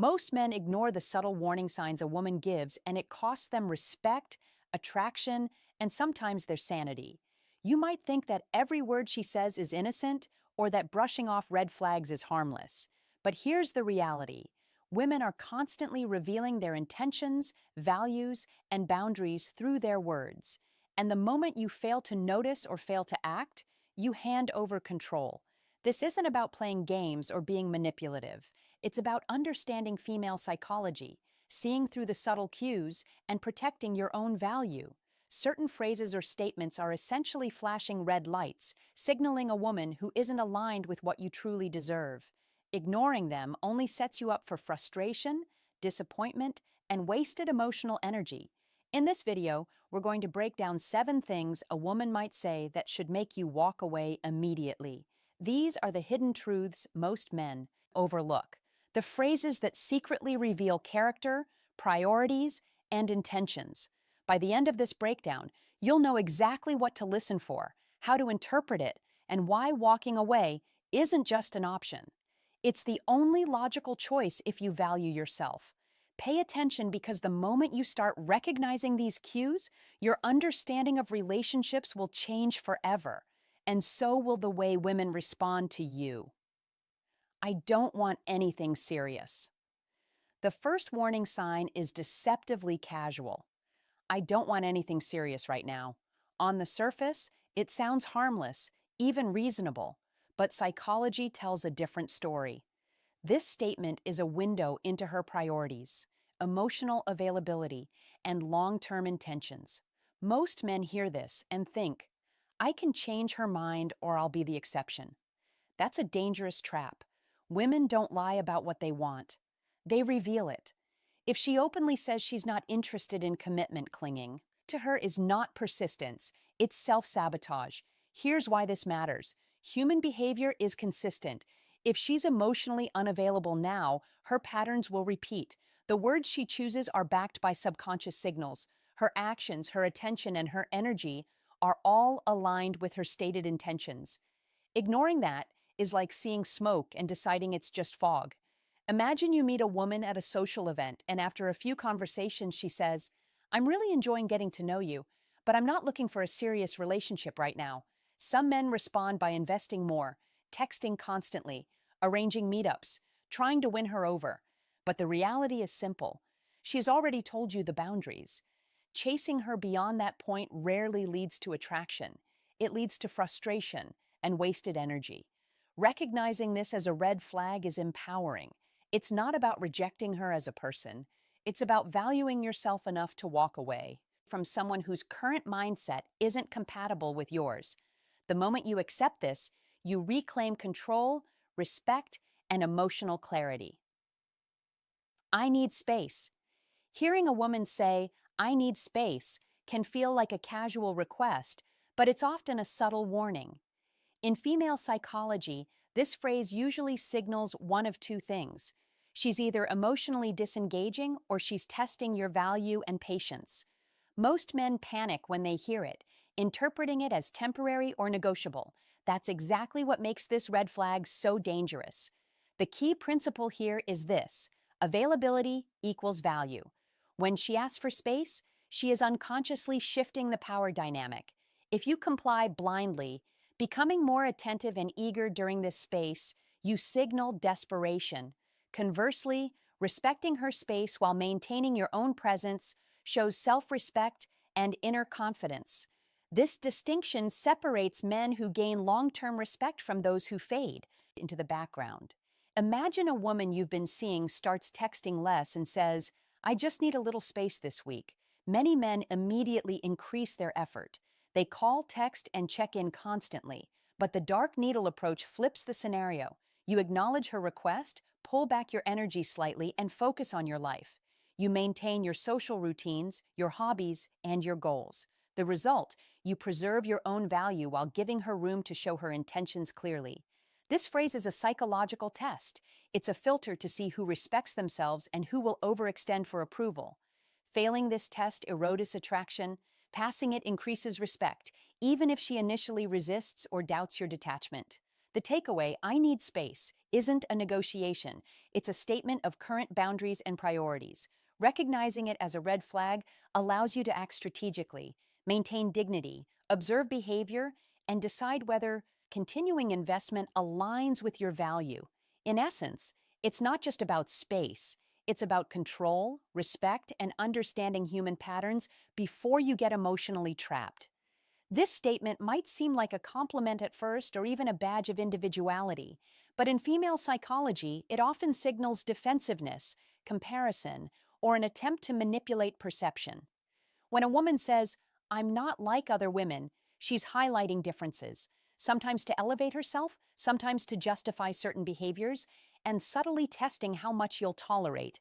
Most men ignore the subtle warning signs a woman gives, and it costs them respect, attraction, and sometimes their sanity. You might think that every word she says is innocent or that brushing off red flags is harmless. But here's the reality. Women are constantly revealing their intentions, values, and boundaries through their words. And the moment you fail to notice or fail to act, you hand over control. This isn't about playing games or being manipulative. It's about understanding female psychology, seeing through the subtle cues, and protecting your own value. Certain phrases or statements are essentially flashing red lights, signaling a woman who isn't aligned with what you truly deserve. Ignoring them only sets you up for frustration, disappointment, and wasted emotional energy. In this video, we're going to break down 7 things a woman might say that should make you walk away immediately. These are the hidden truths most men overlook. The phrases that secretly reveal character, priorities, and intentions. By the end of this breakdown, you'll know exactly what to listen for, how to interpret it, and why walking away isn't just an option. It's the only logical choice if you value yourself. Pay attention because the moment you start recognizing these cues, your understanding of relationships will change forever, and so will the way women respond to you. I don't want anything serious. The first warning sign is deceptively casual. I don't want anything serious right now. On the surface, it sounds harmless, even reasonable, but psychology tells a different story. This statement is a window into her priorities, emotional availability, and long-term intentions. Most men hear this and think, I can change her mind or I'll be the exception. That's a dangerous trap. Women don't lie about what they want. They reveal it. If she openly says she's not interested in commitment, clinging to her is not persistence, it's self-sabotage. Here's why this matters. Human behavior is consistent. If she's emotionally unavailable now, her patterns will repeat. The words she chooses are backed by subconscious signals. Her actions, her attention, and her energy are all aligned with her stated intentions. Ignoring that is like seeing smoke and deciding it's just fog. Imagine you meet a woman at a social event, and after a few conversations, she says, I'm really enjoying getting to know you, but I'm not looking for a serious relationship right now. Some men respond by investing more, texting constantly, arranging meetups, trying to win her over. But the reality is simple. She's already told you the boundaries. Chasing her beyond that point rarely leads to attraction. It leads to frustration and wasted energy. Recognizing this as a red flag is empowering. It's not about rejecting her as a person. It's about valuing yourself enough to walk away from someone whose current mindset isn't compatible with yours. The moment you accept this, you reclaim control, respect, and emotional clarity. I need space. Hearing a woman say, I need space, can feel like a casual request, but it's often a subtle warning. In female psychology, this phrase usually signals one of 2 things. She's either emotionally disengaging or she's testing your value and patience. Most men panic when they hear it, interpreting it as temporary or negotiable. That's exactly what makes this red flag so dangerous. The key principle here is this: availability equals value. When she asks for space, she is unconsciously shifting the power dynamic. If you comply blindly, becoming more attentive and eager during this space, you signal desperation. Conversely, respecting her space while maintaining your own presence shows self-respect and inner confidence. This distinction separates men who gain long-term respect from those who fade into the background. Imagine a woman you've been seeing starts texting less and says, I just need a little space this week. Many men immediately increase their effort. They call, text, and check in constantly, but the dark needle approach flips the scenario. You acknowledge her request, pull back your energy slightly, and focus on your life. You maintain your social routines, your hobbies, and your goals. The result, you preserve your own value while giving her room to show her intentions clearly. This phrase is a psychological test. It's a filter to see who respects themselves and who will overextend for approval. Failing this test erodes attraction. Passing it increases respect, even if she initially resists or doubts your detachment. The takeaway, I need space, isn't a negotiation. It's a statement of current boundaries and priorities. Recognizing it as a red flag allows you to act strategically, maintain dignity, observe behavior, and decide whether continuing investment aligns with your value. In essence, it's not just about space, it's about control, respect, and understanding human patterns before you get emotionally trapped. This statement might seem like a compliment at first or even a badge of individuality, but in female psychology, it often signals defensiveness, comparison, or an attempt to manipulate perception. When a woman says, I'm not like other women, she's highlighting differences, sometimes to elevate herself, sometimes to justify certain behaviors, and subtly testing how much you'll tolerate.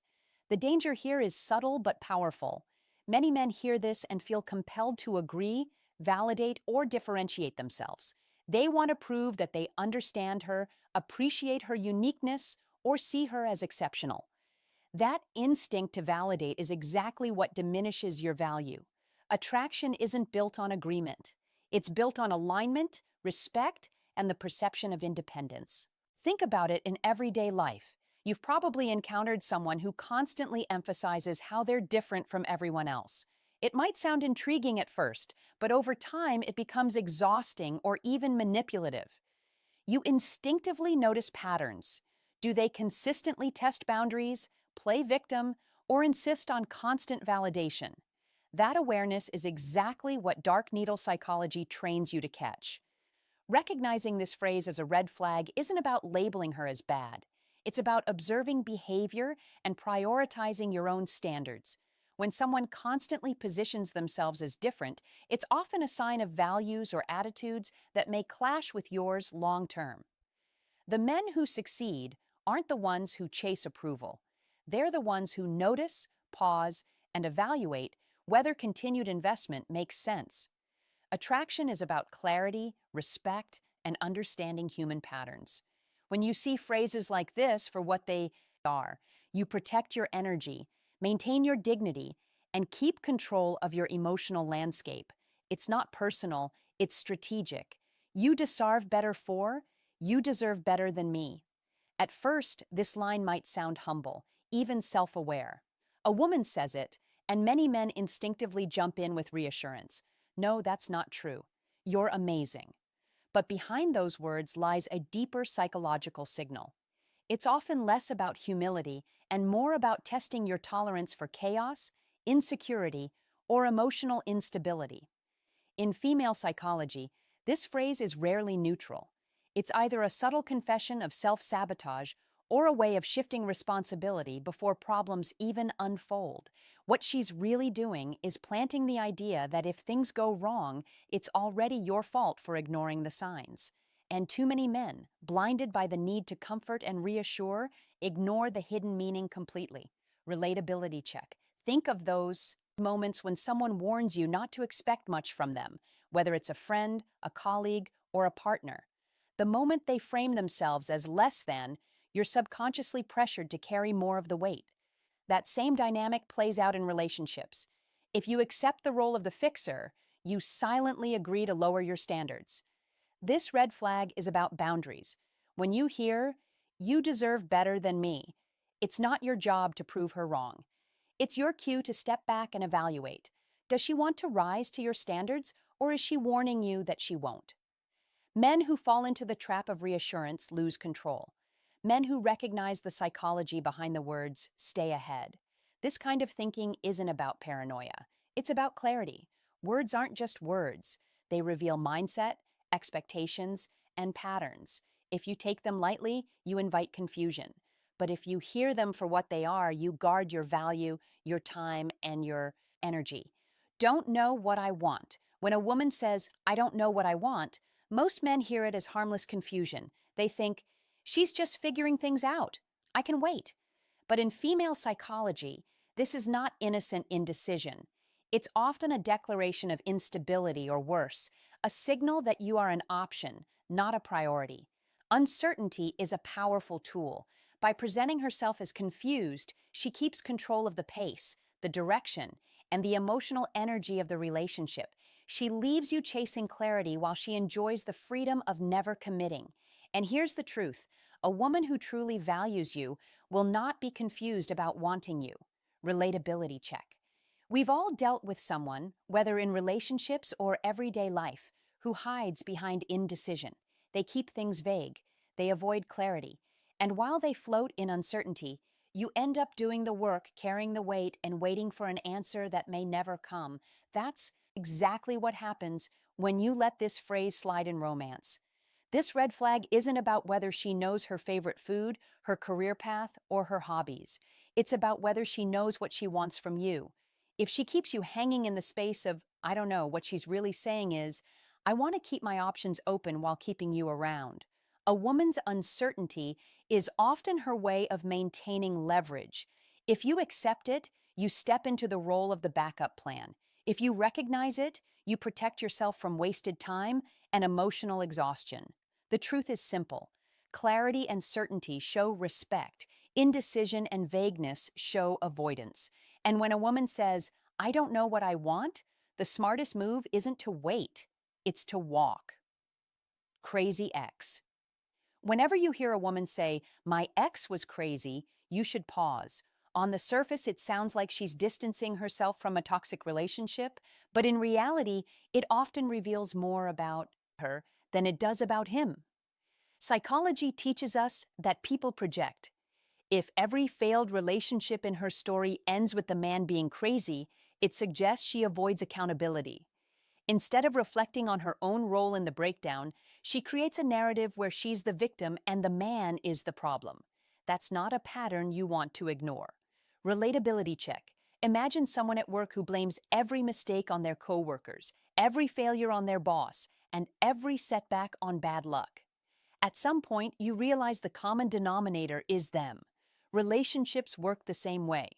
The danger here is subtle but powerful. Many men hear this and feel compelled to agree, validate, or differentiate themselves. They want to prove that they understand her, appreciate her uniqueness, or see her as exceptional. That instinct to validate is exactly what diminishes your value. Attraction isn't built on agreement. It's built on alignment, respect, and the perception of independence. Think about it in everyday life. You've probably encountered someone who constantly emphasizes how they're different from everyone else. It might sound intriguing at first, but over time it becomes exhausting or even manipulative. You instinctively notice patterns. Do they consistently test boundaries, play victim, or insist on constant validation? That awareness is exactly what dark needle psychology trains you to catch. Recognizing this phrase as a red flag isn't about labeling her as bad. It's about observing behavior and prioritizing your own standards. When someone constantly positions themselves as different, it's often a sign of values or attitudes that may clash with yours long term. The men who succeed aren't the ones who chase approval. They're the ones who notice, pause, and evaluate whether continued investment makes sense. Attraction is about clarity, respect, and understanding human patterns. When you see phrases like this for what they are, you protect your energy, maintain your dignity, and keep control of your emotional landscape. It's not personal, it's strategic. You deserve better than me. At first, this line might sound humble, even self-aware. A woman says it, and many men instinctively jump in with reassurance. No, that's not true. You're amazing. But behind those words lies a deeper psychological signal. It's often less about humility and more about testing your tolerance for chaos, insecurity, or emotional instability. In female psychology, this phrase is rarely neutral. It's either a subtle confession of self-sabotage or a way of shifting responsibility before problems even unfold. What she's really doing is planting the idea that if things go wrong, it's already your fault for ignoring the signs. And too many men, blinded by the need to comfort and reassure, ignore the hidden meaning completely. Relatability check. Think of those moments when someone warns you not to expect much from them, whether it's a friend, a colleague, or a partner. The moment they frame themselves as less than, you're subconsciously pressured to carry more of the weight. That same dynamic plays out in relationships. If you accept the role of the fixer, you silently agree to lower your standards. This red flag is about boundaries. When you hear, you deserve better than me, it's not your job to prove her wrong. It's your cue to step back and evaluate. Does she want to rise to your standards, or is she warning you that she won't? Men who fall into the trap of reassurance lose control. Men who recognize the psychology behind the words, stay ahead. This kind of thinking isn't about paranoia. It's about clarity. Words aren't just words. They reveal mindset, expectations, and patterns. If you take them lightly, you invite confusion. But if you hear them for what they are, you guard your value, your time, and your energy. Don't know what I want. When a woman says, I don't know what I want, most men hear it as harmless confusion. They think, she's just figuring things out. I can wait. But in female psychology, this is not innocent indecision. It's often a declaration of instability or worse, a signal that you are an option, not a priority. Uncertainty is a powerful tool. By presenting herself as confused, she keeps control of the pace, the direction, and the emotional energy of the relationship. She leaves you chasing clarity while she enjoys the freedom of never committing. And here's the truth: a woman who truly values you will not be confused about wanting you. Relatability check. We've all dealt with someone, whether in relationships or everyday life, who hides behind indecision. They keep things vague, they avoid clarity, and while they float in uncertainty, you end up doing the work, carrying the weight, and waiting for an answer that may never come. That's exactly what happens when you let this phrase slide in romance. This red flag isn't about whether she knows her favorite food, her career path, or her hobbies. It's about whether she knows what she wants from you. If she keeps you hanging in the space of, I don't know, what she's really saying is, I want to keep my options open while keeping you around. A woman's uncertainty is often her way of maintaining leverage. If you accept it, you step into the role of the backup plan. If you recognize it, you protect yourself from wasted time and emotional exhaustion. The truth is simple. Clarity and certainty show respect. Indecision and vagueness show avoidance. And when a woman says, I don't know what I want, the smartest move isn't to wait, it's to walk. Crazy ex. Whenever you hear a woman say, my ex was crazy, you should pause. On the surface, it sounds like she's distancing herself from a toxic relationship, but in reality, it often reveals more about her than it does about him. Psychology teaches us that people project. If every failed relationship in her story ends with the man being crazy, it suggests she avoids accountability. Instead of reflecting on her own role in the breakdown, she creates a narrative where she's the victim and the man is the problem. That's not a pattern you want to ignore. Relatability check. Imagine someone at work who blames every mistake on their coworkers, every failure on their boss, and every setback on bad luck. At some point, you realize the common denominator is them. Relationships work the same way.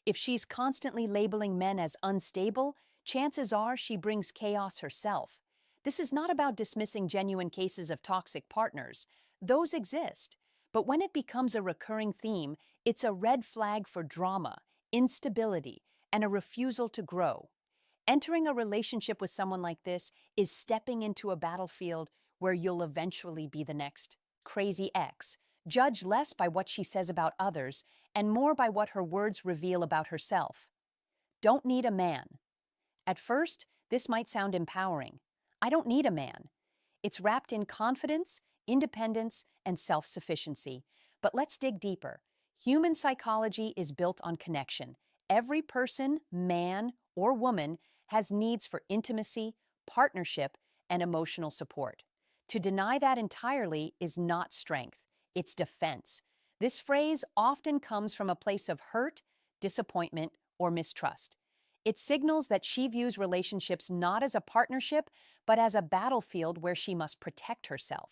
If she's constantly labeling men as unstable, chances are she brings chaos herself. This is not about dismissing genuine cases of toxic partners. Those exist. But when it becomes a recurring theme, it's a red flag for drama, instability, and a refusal to grow. Entering a relationship with someone like this is stepping into a battlefield where you'll eventually be the next crazy ex. Judge less by what she says about others and more by what her words reveal about herself. Don't need a man. At first, this might sound empowering. I don't need a man. It's wrapped in confidence, independence, and self-sufficiency. But let's dig deeper. Human psychology is built on connection. Every person, man or woman, has needs for intimacy, partnership, and emotional support. To deny that entirely is not strength, it's defense. This phrase often comes from a place of hurt, disappointment, or mistrust. It signals that she views relationships not as a partnership, but as a battlefield where she must protect herself.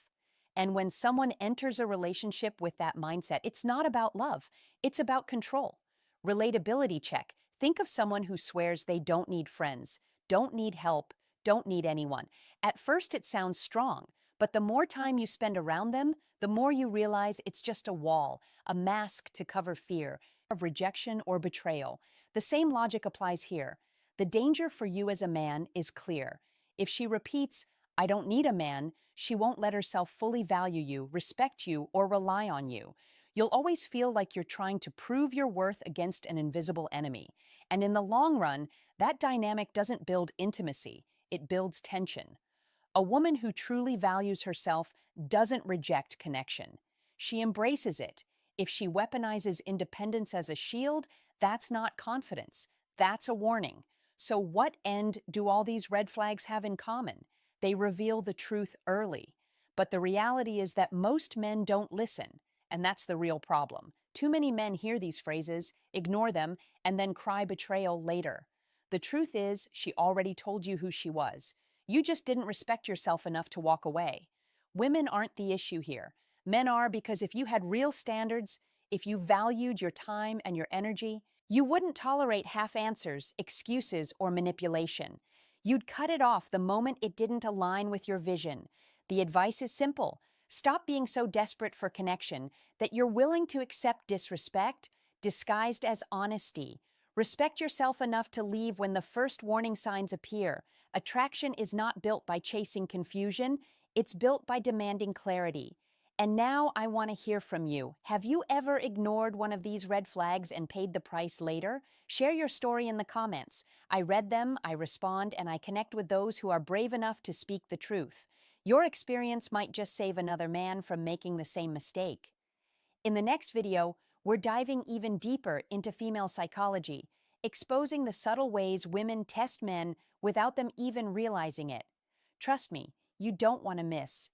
And when someone enters a relationship with that mindset, it's not about love, it's about control. Relatability check. Think of someone who swears they don't need friends, don't need help, don't need anyone. At first, it sounds strong, but the more time you spend around them, the more you realize it's just a wall, a mask to cover fear of rejection or betrayal. The same logic applies here. The danger for you as a man is clear. If she repeats, I don't need a man, she won't let herself fully value you, respect you, or rely on you. You'll always feel like you're trying to prove your worth against an invisible enemy. And in the long run, that dynamic doesn't build intimacy, it builds tension. A woman who truly values herself doesn't reject connection. She embraces it. If she weaponizes independence as a shield, that's not confidence. That's a warning. So what end do all these red flags have in common? They reveal the truth early. But the reality is that most men don't listen, and that's the real problem. Too many men hear these phrases, ignore them, and then cry betrayal later. The truth is, she already told you who she was. You just didn't respect yourself enough to walk away. Women aren't the issue here. Men are, because if you had real standards, if you valued your time and your energy, you wouldn't tolerate half answers, excuses, or manipulation. You'd cut it off the moment it didn't align with your vision. The advice is simple. Stop being so desperate for connection that you're willing to accept disrespect disguised as honesty. Respect yourself enough to leave when the first warning signs appear. Attraction is not built by chasing confusion, it's built by demanding clarity. And now I want to hear from you. Have you ever ignored one of these red flags and paid the price later? Share your story in the comments. I read them, I respond, and I connect with those who are brave enough to speak the truth. Your experience might just save another man from making the same mistake. In the next video, we're diving even deeper into female psychology, exposing the subtle ways women test men without them even realizing it. Trust me, you don't want to miss